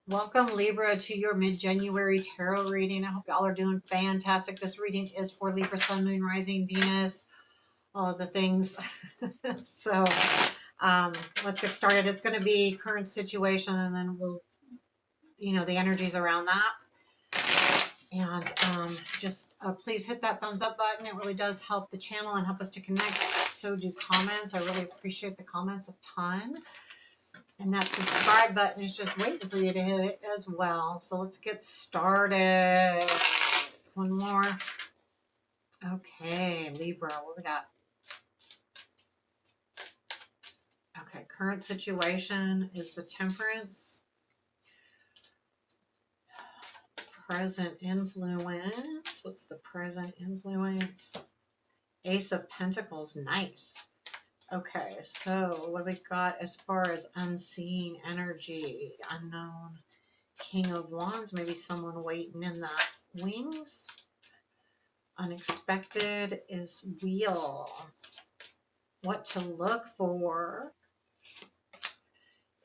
Welcome, Libra, to your mid-January tarot reading. I hope y'all are doing fantastic. This reading is for Libra, Sun, Moon, Rising, Venus, all of the things. so let's get started. It's going to be current situation, and then we'll, the energies around that. And just please hit that thumbs up button. It really does help the channel and help us to connect. So do comments. I really appreciate the comments a ton. And that subscribe button is just waiting for you to hit it as well. So let's get started. One more. Okay, Libra, what we got? Okay, current situation is the Temperance. Present influence. What's the present influence? Ace of Pentacles. Nice. Okay, so what we got as far as unseen energy, unknown, King of Wands, maybe someone waiting in the wings. Unexpected is Wheel. What to look for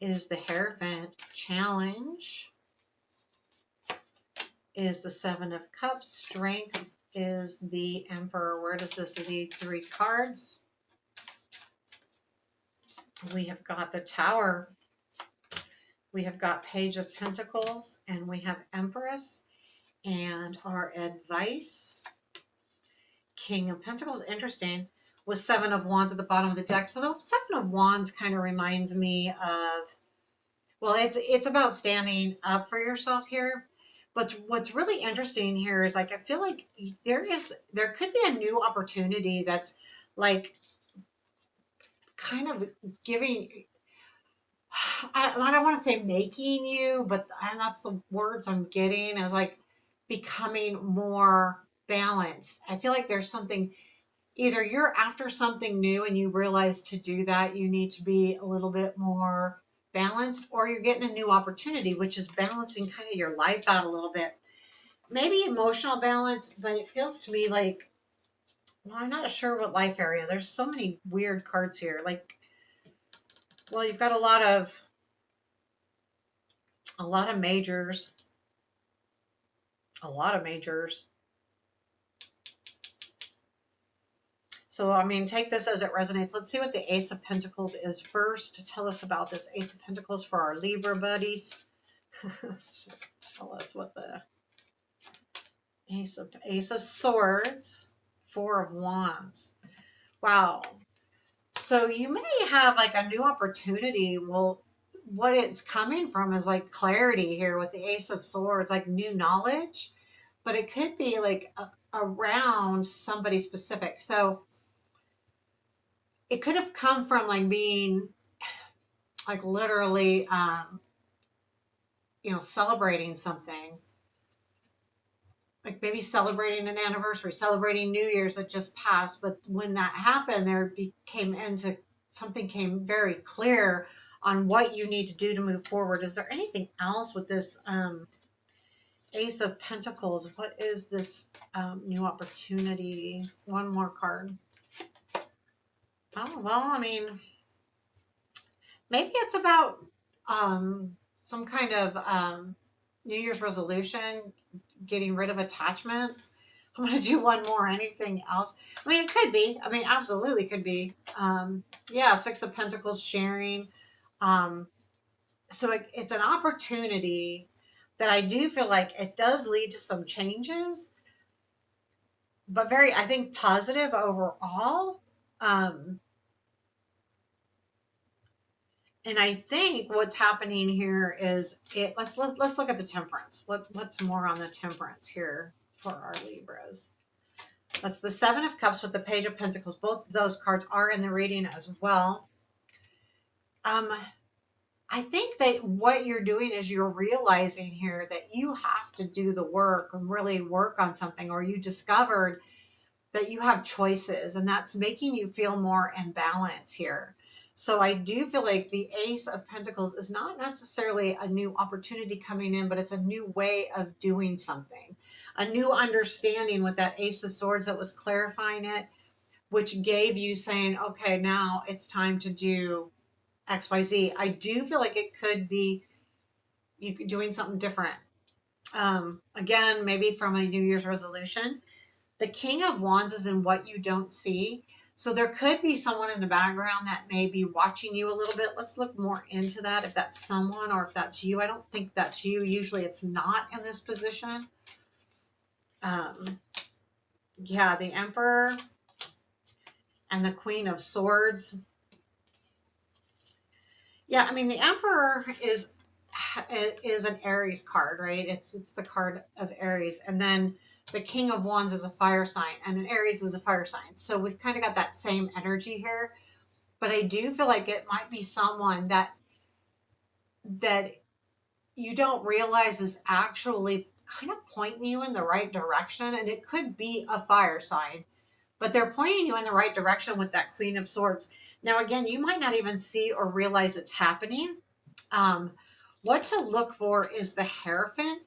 is the Hierophant. Challenge is the Seven of Cups. Strength is the Emperor. Where does this lead? 3 cards. We have got the Tower. We have got Page of Pentacles, and we have Empress. And our advice, King of Pentacles, interesting, with 7 of Wands at the bottom of the deck. So the 7 of Wands kind of reminds me of, well, it's about standing up for yourself here. But what's really interesting here is, like, I feel like there could be a new opportunity that's like kind of giving, I don't want to say making you, but that's the words I'm getting, as like becoming more balanced. I feel like there's something, either you're after something new and you realize to do that you need to be a little bit more balanced, or you're getting a new opportunity, which is balancing kind of your life out a little bit. Maybe emotional balance, but it feels to me like, well, I'm not sure what life area. There's so many weird cards here. Like, well, you've got a lot of majors, a lot of majors. So, I mean, take this as it resonates. Let's see what the Ace of Pentacles is first. Tell us about this Ace of Pentacles for our Libra buddies. Tell us what the Ace of Swords, 4 of Wands. Wow. So you may have like a new opportunity. Well, what it's coming from is like clarity here with the Ace of Swords, like new knowledge, but it could be like around somebody specific. So it could have come from like being like literally, celebrating something, like maybe celebrating an anniversary, celebrating New Year's that just passed. But when that happened, something came very clear on what you need to do to move forward. Is there anything else with this Ace of Pentacles? What is this new opportunity? One more card. Oh, well, I mean, maybe it's about some kind of New Year's resolution, getting rid of attachments. I'm going to do one more. Anything else? I mean, it could be. I mean, absolutely could be. Yeah, 6 of Pentacles, sharing. So it's an opportunity that I do feel like it does lead to some changes, but very, I think, positive overall. And I think what's happening here is let's look at the Temperance. What's more on the Temperance here for our Libras? That's the 7 of Cups with the Page of Pentacles. Both of those cards are in the reading as well. I think that what you're doing is you're realizing here that you have to do the work and really work on something, or you discovered that you have choices, and that's making you feel more in balance here. So I do feel like the Ace of Pentacles is not necessarily a new opportunity coming in, but it's a new way of doing something, a new understanding with that Ace of Swords that was clarifying it, which gave you saying, okay, now it's time to do XYZ. I do feel like it could be, you doing something different. Again, maybe from a New Year's resolution. The King of Wands is in what you don't see. So there could be someone in the background that may be watching you a little bit. Let's look more into that, if that's someone or if that's you. I don't think that's you. Usually it's not in this position. Yeah, the Emperor and the Queen of Swords. Yeah, I mean the Emperor is an Aries card, right? It's the card of Aries, and then the King of Wands is a fire sign, and an Aries is a fire sign. So we've kind of got that same energy here. But I do feel like it might be someone that you don't realize is actually kind of pointing you in the right direction, and it could be a fire sign, but they're pointing you in the right direction with that Queen of Swords. Now, again, you might not even see or realize it's happening. Um, what to look for is the Hierophant,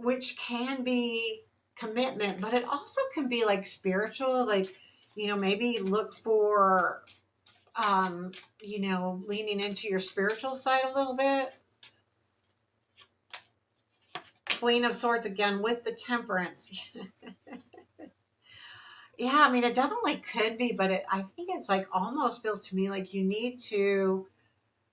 which can be commitment, but it also can be like spiritual, like, maybe look for, leaning into your spiritual side a little bit. Queen of Swords again with the Temperance. Yeah, I mean, it definitely could be, but I think it's like almost feels to me like you need to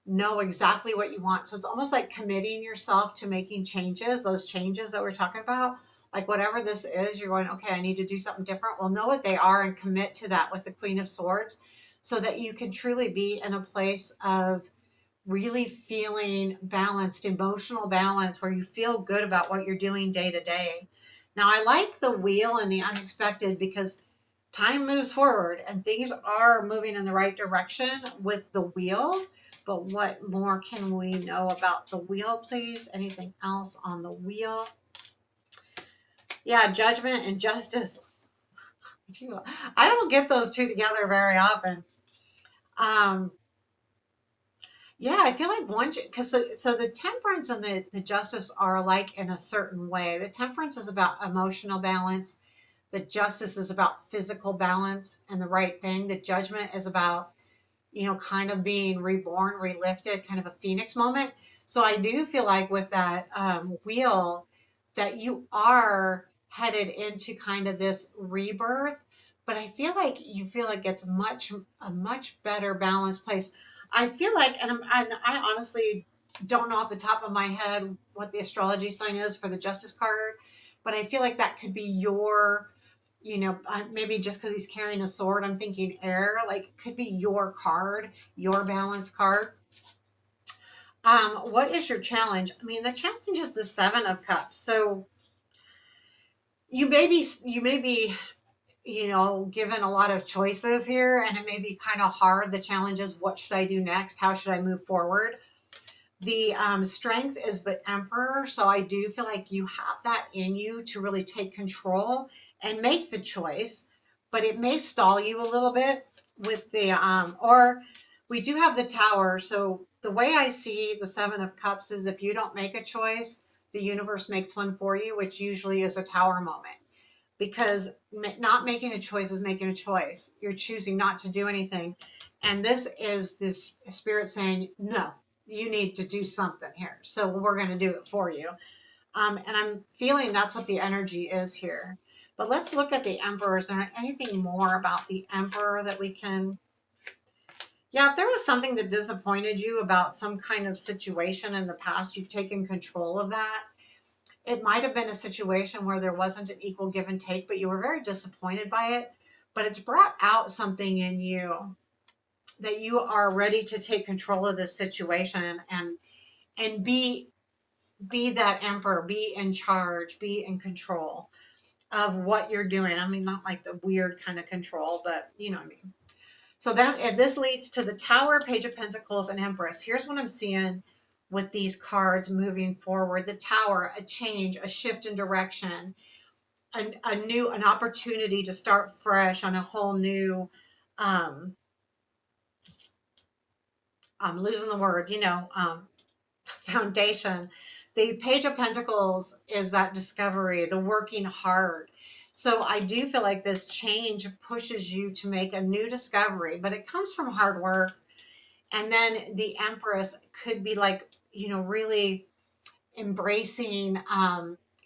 know exactly what you want. So it's almost like committing yourself to making changes, those changes that we're talking about. Like whatever this is, you're going, okay, I need to do something different. Well, know what they are and commit to that with the Queen of Swords so that you can truly be in a place of really feeling balanced, emotional balance, where you feel good about what you're doing day to day. Now, I like the wheel and the unexpected because time moves forward and things are moving in the right direction with the wheel. But what more can we know about the wheel, please? Anything else on the wheel? Yeah, Judgment and Justice. I don't get those two together very often. Um, Yeah, I feel like one, because so the temperance and the justice are alike in a certain way. The temperance is about emotional balance. The justice is about physical balance and the right thing. The judgment is about, kind of being reborn, relifted, kind of a phoenix moment. So I do feel like with that wheel that you are headed into kind of this rebirth, but I feel like you feel like it's a much better balanced place. I feel like, and I honestly don't know off the top of my head what the astrology sign is for the justice card, but I feel like that could be your, maybe just because he's carrying a sword, I'm thinking air, like it could be your card, your balance card. What is your challenge? I mean, the challenge is the Seven of Cups. So you may be, given a lot of choices here, and it may be kind of hard. The challenge is, what should I do next? How should I move forward? The strength is the Emperor. So I do feel like you have that in you to really take control and make the choice, but it may stall you a little bit with the, or we do have the Tower. So the way I see the Seven of Cups is if you don't make a choice, the universe makes one for you, which usually is a Tower moment, because not making a choice is making a choice. You're choosing not to do anything. And this is this spirit saying, no, you need to do something here. So we're going to do it for you. And I'm feeling that's what the energy is here. But let's look at the Emperor. Is there anything more about the Emperor that we can? Yeah, if there was something that disappointed you about some kind of situation in the past, you've taken control of that. It might have been a situation where there wasn't an equal give and take, but you were very disappointed by it. But it's brought out something in you that you are ready to take control of this situation and be that emperor, be in charge, be in control of what you're doing. I mean, not like the weird kind of control, but you know what I mean. So and this leads to the Tower, Page of Pentacles, and Empress. Here's what I'm seeing with these cards moving forward. The Tower, a change, a shift in direction, an opportunity to start fresh on a whole new, um, I'm losing the word, foundation. The Page of Pentacles is that discovery, the working hard. So I do feel like this change pushes you to make a new discovery, but it comes from hard work. And then the Empress could be like, really embracing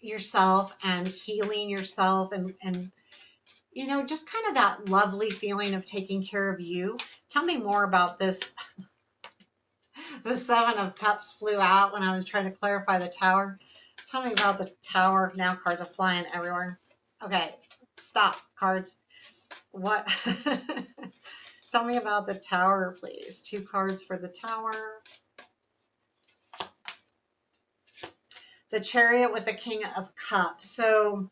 yourself and healing yourself and just kind of that lovely feeling of taking care of you. Tell me more about this. The Seven of Cups flew out when I was trying to clarify the Tower. Tell me about the Tower. Now cards are flying everywhere. Okay, stop, cards. What? Tell me about the Tower, please. 2 cards for the Tower. The Chariot with the King of Cups. So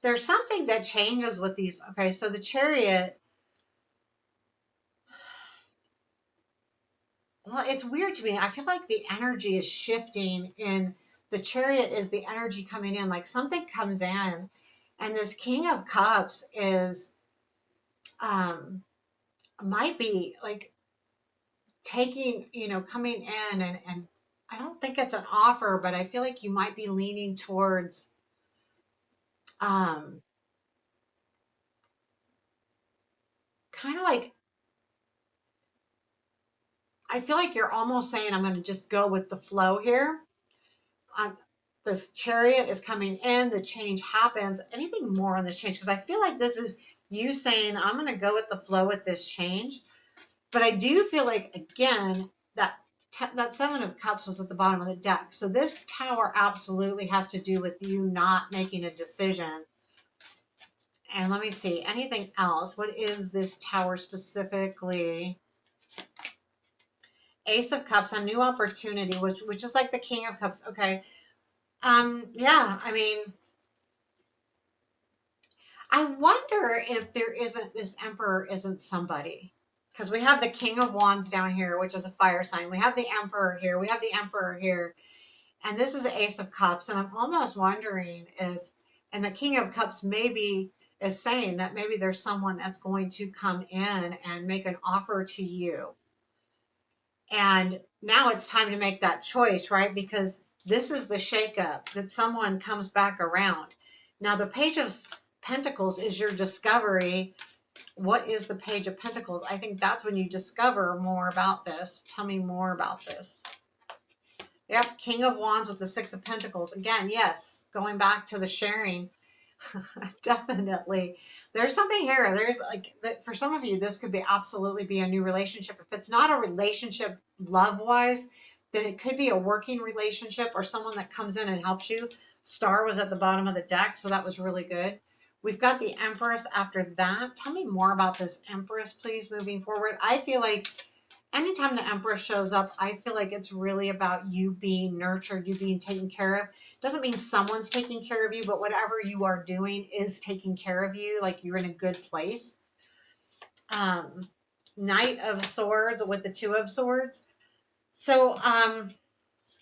there's something that changes with these. Okay, so the Chariot, well, it's weird to me. I feel like the energy is shifting, and the Chariot is the energy coming in. Like something comes in, and this King of Cups is, um, might be like taking, coming in, and I don't think it's an offer, but I feel like you might be leaning towards, um, kind of like, I feel like you're almost saying, I'm going to just go with the flow here. Um, this Chariot is coming in, the change happens. Anything more on this change? Because I feel like this is you saying, I'm going to go with the flow with this change. But I do feel like, again, that Seven of Cups was at the bottom of the deck. So this Tower absolutely has to do with you not making a decision. And let me see, anything else? What is this Tower specifically? Ace of Cups, a new opportunity, which is like the King of Cups. Okay. Yeah, I mean, I wonder if there isn't, this Emperor isn't somebody. Because we have the King of Wands down here, which is a fire sign. We have the Emperor here. We have the Emperor here. And this is the Ace of Cups. And I'm almost wondering if, and the King of Cups maybe is saying that maybe there's someone that's going to come in and make an offer to you. And now it's time to make that choice, right? Because this is the shakeup that someone comes back around. Now, the Page of Pentacles is your discovery. What is the Page of Pentacles? I think that's when you discover more about this. Tell me more about this. Yep, King of Wands with the Six of Pentacles. Again, yes, going back to the sharing. Definitely. There's something here. There's like that for some of you, this could be absolutely be a new relationship. If it's not a relationship love wise, then it could be a working relationship or someone that comes in and helps you. Star was at the bottom of the deck, so that was really good. We've got the Empress after that. Tell me more about this Empress, please, moving forward. I feel like anytime the Empress shows up, I feel like it's really about you being nurtured, you being taken care of. Doesn't mean someone's taking care of you, but whatever you are doing is taking care of you, like you're in a good place. Um, Knight of Swords with the Two of Swords. So,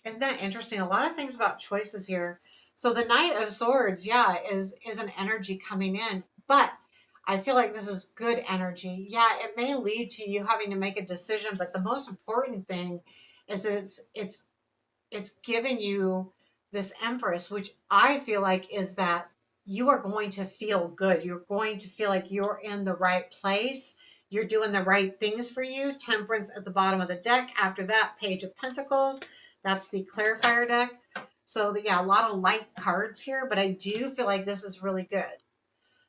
isn't that interesting? A lot of things about choices here. So the Knight of Swords, yeah, is an energy coming in, but I feel like this is good energy. Yeah, it may lead to you having to make a decision, but the most important thing is that it's giving you this Empress, which I feel like is that you are going to feel good. You're going to feel like you're in the right place. You're doing the right things for you. Temperance at the bottom of the deck. After that, Page of Pentacles. That's the clarifier deck. So yeah, a lot of light cards here, but I do feel like this is really good.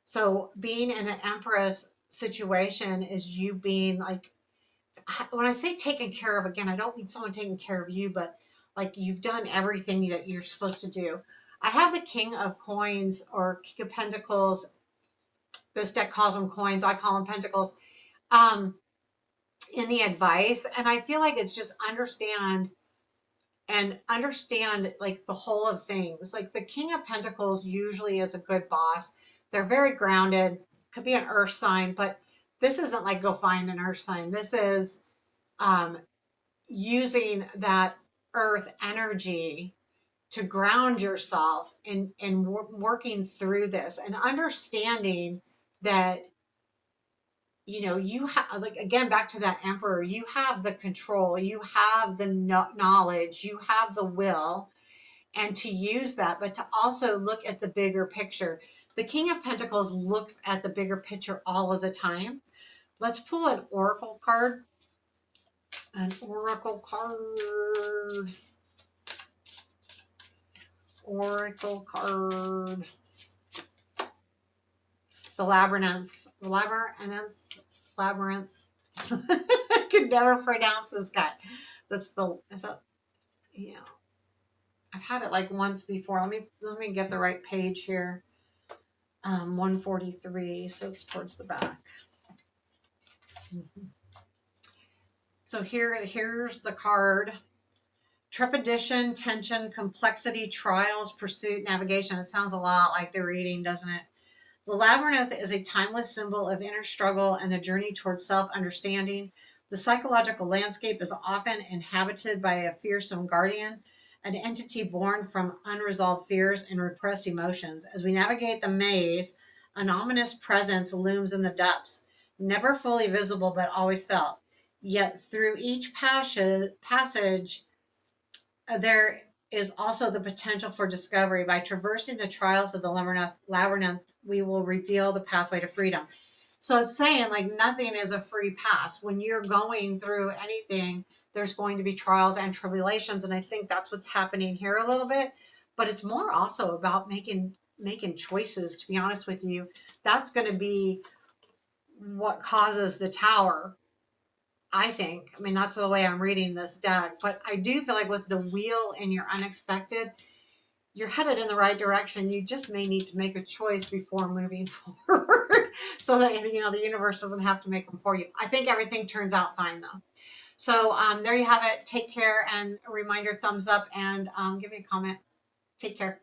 So being in an Empress situation is you being like, when I say taken care of, again, I don't mean someone taking care of you, but like you've done everything that you're supposed to do. I have the King of Coins or King of Pentacles. This deck calls them coins. I call them pentacles. Um, in the advice. And I feel like it's just understand like the whole of things. Like the King of Pentacles usually is a good boss. They're very grounded. Could be an earth sign, but this isn't like go find an earth sign. This is um, using that earth energy to ground yourself and working through this and understanding that you have, like, again, back to that Emperor, you have the control, you have the knowledge, you have the will, and to use that, but to also look at the bigger picture. The King of Pentacles looks at the bigger picture all of the time. Let's pull an oracle card. An oracle card. Oracle card. The labyrinth. Labyrinth. I could never pronounce this guy. That's the, is that, yeah. I've had it like once before. Let me get the right page here. 143, so it's towards the back. So here's the card. Trepidation, tension, complexity, trials, pursuit, navigation. It sounds a lot like the reading, doesn't it? The labyrinth is a timeless symbol of inner struggle and the journey towards self-understanding. The psychological landscape is often inhabited by a fearsome guardian, an entity born from unresolved fears and repressed emotions. As we navigate the maze, an ominous presence looms in the depths, never fully visible but always felt. Yet through each passage there is also the potential for discovery. By traversing the trials of the labyrinth, we will reveal the pathway to freedom. So it's saying like nothing is a free pass. When you're going through anything, there's going to be trials and tribulations. And I think that's what's happening here a little bit. But it's more also about making choices, to be honest with you. That's going to be what causes the tower, I think. I mean, that's the way I'm reading this deck. But I do feel like with the wheel and your unexpected, you're headed in the right direction. You just may need to make a choice before moving forward so that, you know, the universe doesn't have to make them for you. I think everything turns out fine, though. So there you have it. Take care, and a reminder, thumbs up, and give me a comment. Take care.